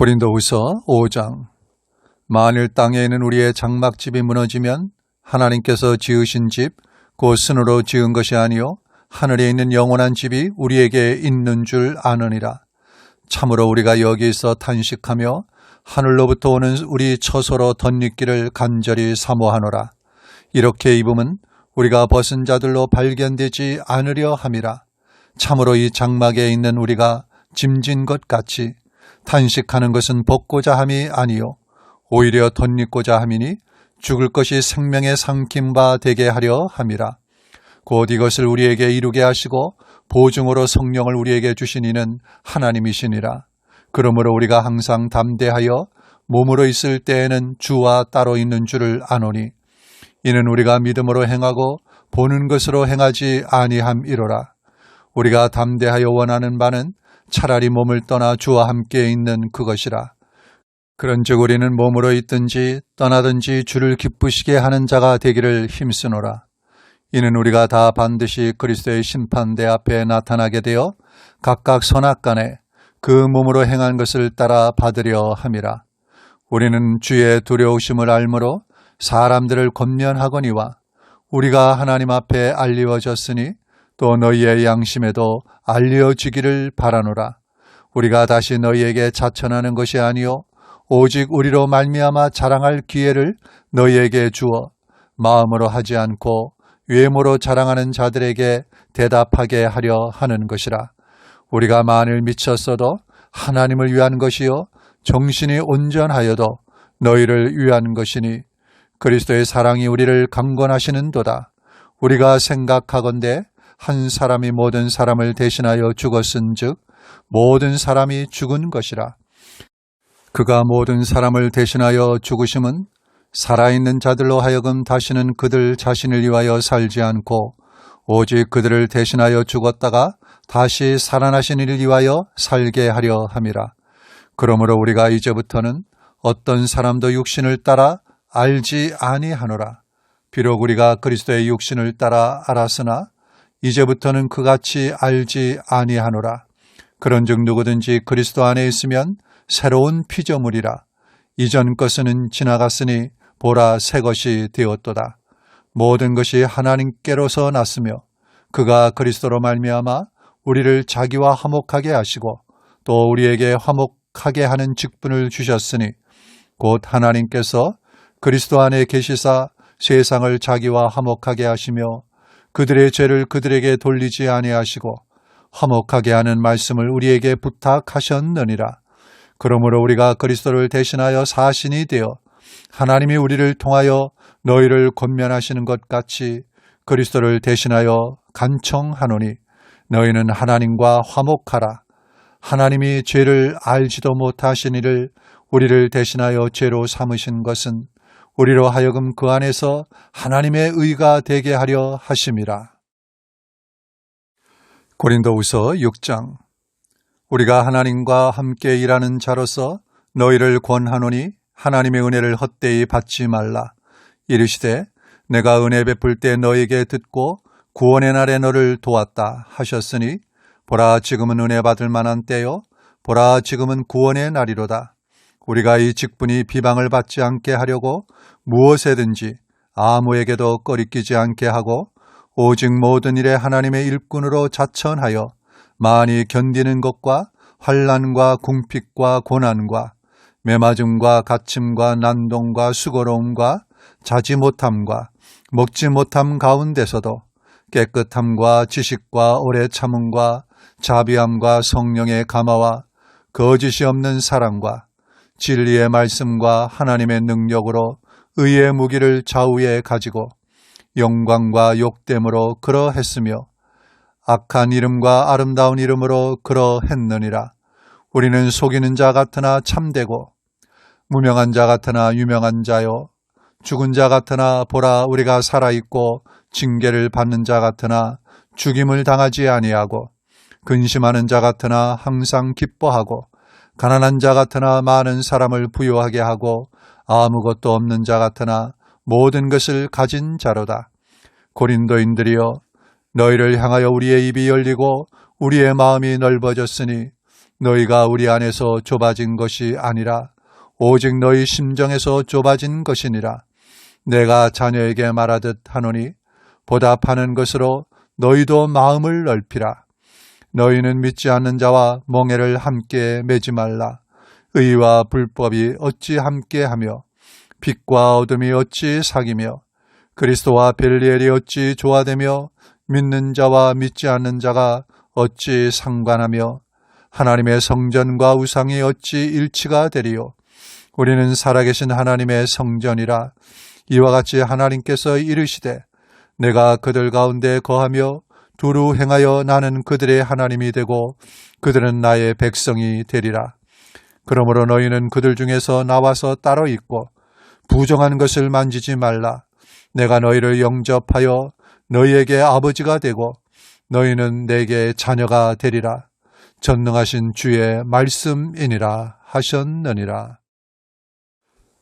고린도후서 5장. 만일 땅에 있는 우리의 장막집이 무너지면 하나님께서 지으신 집, 곧 스스로 지은 것이 아니요 하늘에 있는 영원한 집이 우리에게 있는 줄 아느니라. 참으로 우리가 여기서 탄식하며 하늘로부터 오는 우리 처소로 덧입기를 간절히 사모하노라. 이렇게 입으면 우리가 벗은 자들로 발견되지 않으려 함이라. 참으로 이 장막에 있는 우리가 짐진 것 같이 탄식하는 것은 벗고자 함이 아니요 오히려 덧입고자 함이니 죽을 것이 생명의 삼킨 바 되게 하려 함이라. 곧 이것을 우리에게 이루게 하시고 보증으로 성령을 우리에게 주신 이는 하나님이시니라. 그러므로 우리가 항상 담대하여 몸으로 있을 때에는 주와 따로 있는 줄을 아노니 이는 우리가 믿음으로 행하고 보는 것으로 행하지 아니함이로라. 우리가 담대하여 원하는 바는 차라리 몸을 떠나 주와 함께 있는 그것이라. 그런즉 우리는 몸으로 있든지 떠나든지 주를 기쁘시게 하는 자가 되기를 힘쓰노라. 이는 우리가 다 반드시 그리스도의 심판대 앞에 나타나게 되어 각각 선악간에 그 몸으로 행한 것을 따라 받으려 함이라. 우리는 주의 두려우심을 알므로 사람들을 권면하거니와 우리가 하나님 앞에 알리워졌으니 또 너희의 양심에도 알려지기를 바라노라. 우리가 다시 너희에게 자천하는 것이 아니요 오직 우리로 말미암아 자랑할 기회를 너희에게 주어 마음으로 하지 않고 외모로 자랑하는 자들에게 대답하게 하려 하는 것이라. 우리가 만일 미쳤어도 하나님을 위한 것이요 정신이 온전하여도 너희를 위한 것이니 그리스도의 사랑이 우리를 강권하시는도다. 우리가 생각하건대 한 사람이 모든 사람을 대신하여 죽었은즉 모든 사람이 죽은 것이라. 그가 모든 사람을 대신하여 죽으심은 살아있는 자들로 하여금 다시는 그들 자신을 위하여 살지 않고 오직 그들을 대신하여 죽었다가 다시 살아나신 이를 위하여 살게 하려 함이라. 그러므로 우리가 이제부터는 어떤 사람도 육신을 따라 알지 아니하노라. 비록 우리가 그리스도의 육신을 따라 알았으나 이제부터는 그같이 알지 아니하노라. 그런즉 누구든지 그리스도 안에 있으면 새로운 피조물이라. 이전 것은 지나갔으니 보라 새 것이 되었도다. 모든 것이 하나님께로서 났으며 그가 그리스도로 말미암아 우리를 자기와 화목하게 하시고 또 우리에게 화목하게 하는 직분을 주셨으니 곧 하나님께서 그리스도 안에 계시사 세상을 자기와 화목하게 하시며 그들의 죄를 그들에게 돌리지 아니하시고 화목하게 하는 말씀을 우리에게 부탁하셨느니라. 그러므로 우리가 그리스도를 대신하여 사신이 되어 하나님이 우리를 통하여 너희를 권면하시는 것 같이 그리스도를 대신하여 간청하노니 너희는 하나님과 화목하라. 하나님이 죄를 알지도 못하신 이를 우리를 대신하여 죄로 삼으신 것은 우리로 하여금 그 안에서 하나님의 의가 되게 하려 하심이라. 고린도후서 6장. 우리가 하나님과 함께 일하는 자로서 너희를 권하노니 하나님의 은혜를 헛되이 받지 말라. 이르시되 내가 은혜 베풀 때 너희에게 듣고 구원의 날에 너를 도왔다 하셨으니 보라 지금은 은혜 받을 만한 때요 보라 지금은 구원의 날이로다. 우리가 이 직분이 비방을 받지 않게 하려고 무엇에든지 아무에게도 꺼리끼지 않게 하고 오직 모든 일에 하나님의 일꾼으로 자천하여 많이 견디는 것과 환난과 궁핍과 고난과 매맞음과 갇힘과 난동과 수고로움과 자지 못함과 먹지 못함 가운데서도 깨끗함과 지식과 오래 참음과 자비함과 성령의 감화와 거짓이 없는 사랑과 진리의 말씀과 하나님의 능력으로 의의 무기를 좌우에 가지고 영광과 욕됨으로 그러했으며 악한 이름과 아름다운 이름으로 그러했느니라. 우리는 속이는 자 같으나 참되고 무명한 자 같으나 유명한 자요 죽은 자 같으나 보라 우리가 살아있고 징계를 받는 자 같으나 죽임을 당하지 아니하고 근심하는 자 같으나 항상 기뻐하고 가난한 자 같으나 많은 사람을 부유하게 하고 아무것도 없는 자 같으나 모든 것을 가진 자로다. 고린도인들이여 너희를 향하여 우리의 입이 열리고 우리의 마음이 넓어졌으니 너희가 우리 안에서 좁아진 것이 아니라 오직 너희 심정에서 좁아진 것이니라. 내가 자녀에게 말하듯 하노니 보답하는 것으로 너희도 마음을 넓히라. 너희는 믿지 않는 자와 멍에를 함께 매지 말라. 의와 불법이 어찌 함께하며 빛과 어둠이 어찌 사귀며 그리스도와 벨리엘이 어찌 조화되며 믿는 자와 믿지 않는 자가 어찌 상관하며 하나님의 성전과 우상이 어찌 일치가 되리요. 우리는 살아계신 하나님의 성전이라. 이와 같이 하나님께서 이르시되 내가 그들 가운데 거하며 두루 행하여 나는 그들의 하나님이 되고 그들은 나의 백성이 되리라. 그러므로 너희는 그들 중에서 나와서 따로 있고 부정한 것을 만지지 말라. 내가 너희를 영접하여 너희에게 아버지가 되고 너희는 내게 자녀가 되리라. 전능하신 주의 말씀이니라 하셨느니라.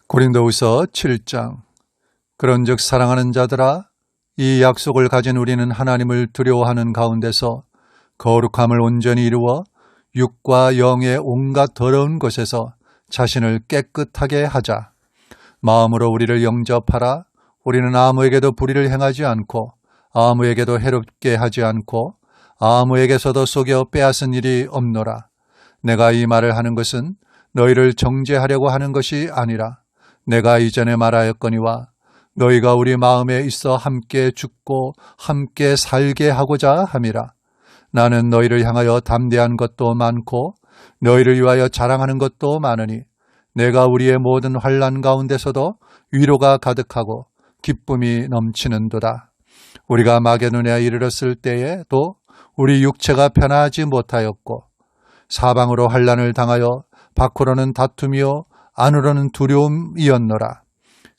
고린도후서 7장. 그런즉 사랑하는 자들아, 이 약속을 가진 우리는 하나님을 두려워하는 가운데서 거룩함을 온전히 이루어 육과 영의 온갖 더러운 것에서 자신을 깨끗하게 하자. 마음으로 우리를 영접하라. 우리는 아무에게도 불의를 행하지 않고 아무에게도 해롭게 하지 않고 아무에게서도 속여 빼앗은 일이 없노라. 내가 이 말을 하는 것은 너희를 정죄하려고 하는 것이 아니라 내가 이전에 말하였거니와 너희가 우리 마음에 있어 함께 죽고 함께 살게 하고자 함이라. 나는 너희를 향하여 담대한 것도 많고 너희를 위하여 자랑하는 것도 많으니 내가 우리의 모든 환난 가운데서도 위로가 가득하고 기쁨이 넘치는도다. 우리가 마게도냐에 이르렀을 때에도 우리 육체가 편하지 못하였고 사방으로 환난을 당하여 밖으로는 다툼이요 안으로는 두려움이었노라.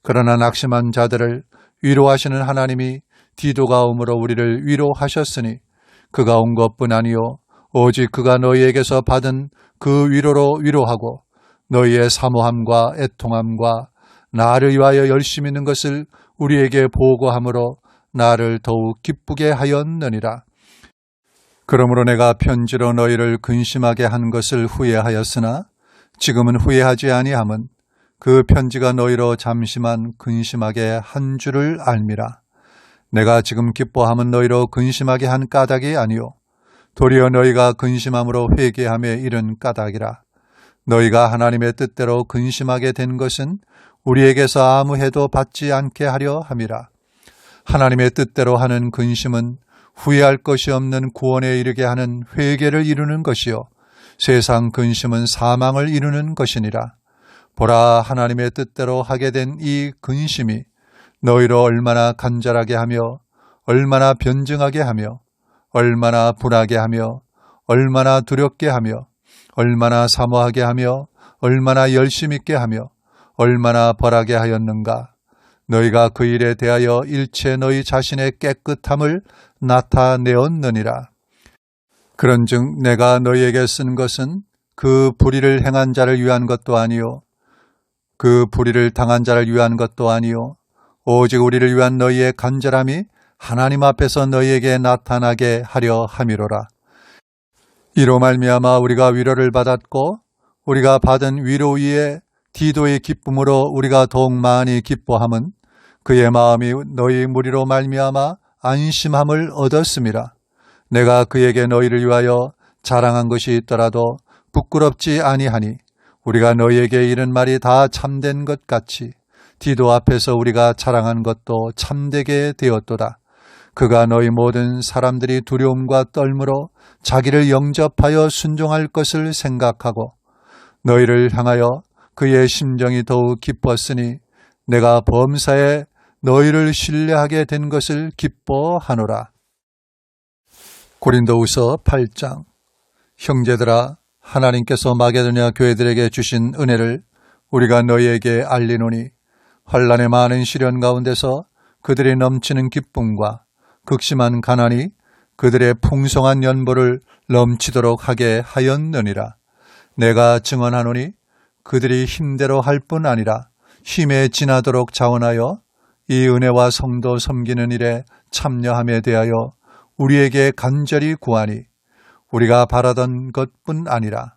그러나 낙심한 자들을 위로하시는 하나님이 디도가 오므로 우리를 위로하셨으니 그가 온 것뿐 아니요 오직 그가 너희에게서 받은 그 위로로 위로하고 너희의 사모함과 애통함과 나를 위하여 열심히 있는 것을 우리에게 보고함으로 나를 더욱 기쁘게 하였느니라. 그러므로 내가 편지로 너희를 근심하게 한 것을 후회하였으나 지금은 후회하지 아니함은 그 편지가 너희로 잠시만 근심하게 한 줄을 알미라. 내가 지금 기뻐함은 너희로 근심하게 한 까닭이 아니요 도리어 너희가 근심함으로 회개함에 이른 까닭이라. 너희가 하나님의 뜻대로 근심하게 된 것은 우리에게서 아무 해도 받지 않게 하려 함이라. 하나님의 뜻대로 하는 근심은 후회할 것이 없는 구원에 이르게 하는 회개를 이루는 것이요 세상 근심은 사망을 이루는 것이니라. 보라, 하나님의 뜻대로 하게 된 이 근심이 너희로 얼마나 간절하게 하며 얼마나 변증하게 하며 얼마나 분하게 하며 얼마나 두렵게 하며 얼마나 사모하게 하며 얼마나 열심 있게 하며 얼마나 벌하게 하였는가. 너희가 그 일에 대하여 일체 너희 자신의 깨끗함을 나타내었느니라. 그런즉 내가 너희에게 쓴 것은 그 불의를 행한 자를 위한 것도 아니요 그 불의를 당한 자를 위한 것도 아니요 오직 우리를 위한 너희의 간절함이 하나님 앞에서 너희에게 나타나게 하려 함이로라. 이로 말미암아 우리가 위로를 받았고 우리가 받은 위로 위에 디도의 기쁨으로 우리가 더욱 많이 기뻐함은 그의 마음이 너희 무리로 말미암아 안심함을 얻었음이라. 내가 그에게 너희를 위하여 자랑한 것이 있더라도 부끄럽지 아니하니 우리가 너희에게 이른 말이 다 참된 것 같이 디도 앞에서 우리가 자랑한 것도 참되게 되었도다. 그가 너희 모든 사람들이 두려움과 떨므로 자기를 영접하여 순종할 것을 생각하고 너희를 향하여 그의 심정이 더욱 기뻤으니 내가 범사에 너희를 신뢰하게 된 것을 기뻐하노라. 고린도후서 8장. 형제들아, 하나님께서 마게도냐 교회들에게 주신 은혜를 우리가 너희에게 알리노니 환난의 많은 시련 가운데서 그들이 넘치는 기쁨과 극심한 가난이 그들의 풍성한 연보를 넘치도록 하게 하였느니라. 내가 증언하노니 그들이 힘대로 할 뿐 아니라 힘에 지나도록 자원하여 이 은혜와 성도 섬기는 일에 참여함에 대하여 우리에게 간절히 구하니 우리가 바라던 것뿐 아니라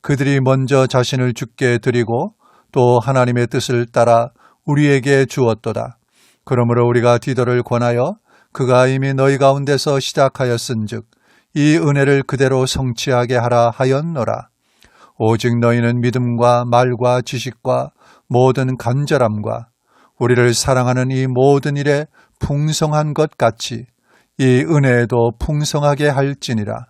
그들이 먼저 자신을 주께 드리고 또 하나님의 뜻을 따라 우리에게 주었도다. 그러므로 우리가 디도를 권하여 그가 이미 너희 가운데서 시작하였은즉 이 은혜를 그대로 성취하게 하라 하였노라. 오직 너희는 믿음과 말과 지식과 모든 간절함과 우리를 사랑하는 이 모든 일에 풍성한 것 같이 이 은혜에도 풍성하게 할지니라.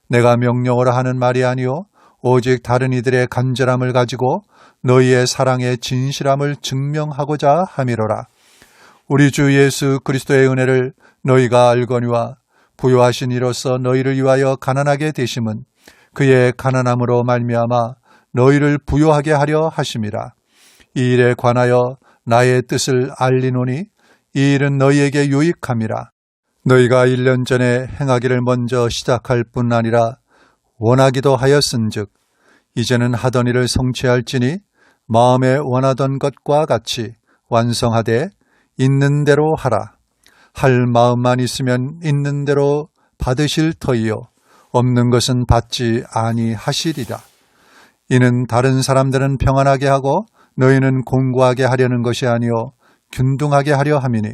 내가 명령으로 하는 말이 아니요 오직 다른 이들의 간절함을 가지고 너희의 사랑의 진실함을 증명하고자 함이로라. 우리 주 예수 그리스도의 은혜를 너희가 알거니와 부요하신 이로써 너희를 위하여 가난하게 되심은 그의 가난함으로 말미암아 너희를 부요하게 하려 하심이라. 이 일에 관하여 나의 뜻을 알리노니 이 일은 너희에게 유익함이라. 너희가 1년 전에 행하기를 먼저 시작할 뿐 아니라 원하기도 하였은즉 이제는 하던 일을 성취할지니 마음에 원하던 것과 같이 완성하되 있는 대로 하라. 할 마음만 있으면 있는 대로 받으실 터이요 없는 것은 받지 아니하시리라. 이는 다른 사람들은 평안하게 하고 너희는 공고하게 하려는 것이 아니요 균등하게 하려 함이니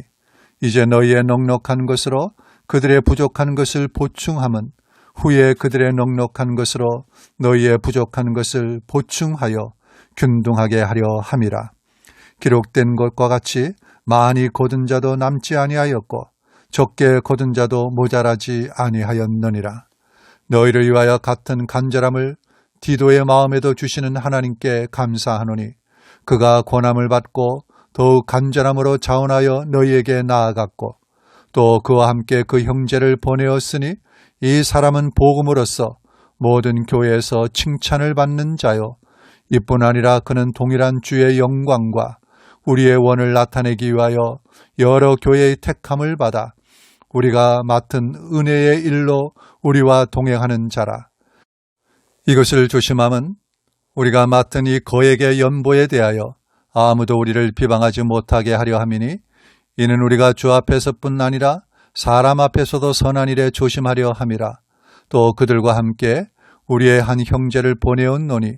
이제 너희의 넉넉한 것으로 그들의 부족한 것을 보충함은 후에 그들의 넉넉한 것으로 너희의 부족한 것을 보충하여 균등하게 하려 함이라. 기록된 것과 같이 많이 거둔 자도 남지 아니하였고 적게 거둔 자도 모자라지 아니하였느니라. 너희를 위하여 같은 간절함을 디도의 마음에도 주시는 하나님께 감사하노니 그가 권함을 받고 더욱 간절함으로 자원하여 너희에게 나아갔고 또 그와 함께 그 형제를 보내었으니 이 사람은 복음으로써 모든 교회에서 칭찬을 받는 자요 이뿐 아니라 그는 동일한 주의 영광과 우리의 원을 나타내기 위하여 여러 교회의 택함을 받아 우리가 맡은 은혜의 일로 우리와 동행하는 자라. 이것을 조심함은 우리가 맡은 이 거액의 연보에 대하여 아무도 우리를 비방하지 못하게 하려 함이니 이는 우리가 주 앞에서뿐 아니라 사람 앞에서도 선한 일에 조심하려 함이라. 또 그들과 함께 우리의 한 형제를 보내었노니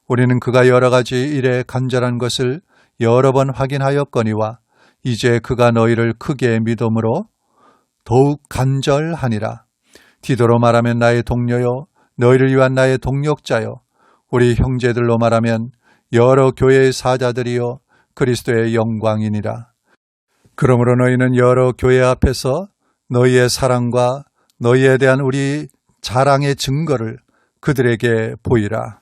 우리는 그가 여러 가지 일에 간절한 것을 여러 번 확인하였거니와 이제 그가 너희를 크게 믿음으로 더욱 간절하니라. 디도로 말하면 나의 동료요 너희를 위한 나의 동력자요 우리 형제들로 말하면 여러 교회의 사자들이요 그리스도의 영광이니라. 그러므로 너희는 여러 교회 앞에서 너희의 사랑과 너희에 대한 우리 자랑의 증거를 그들에게 보이라.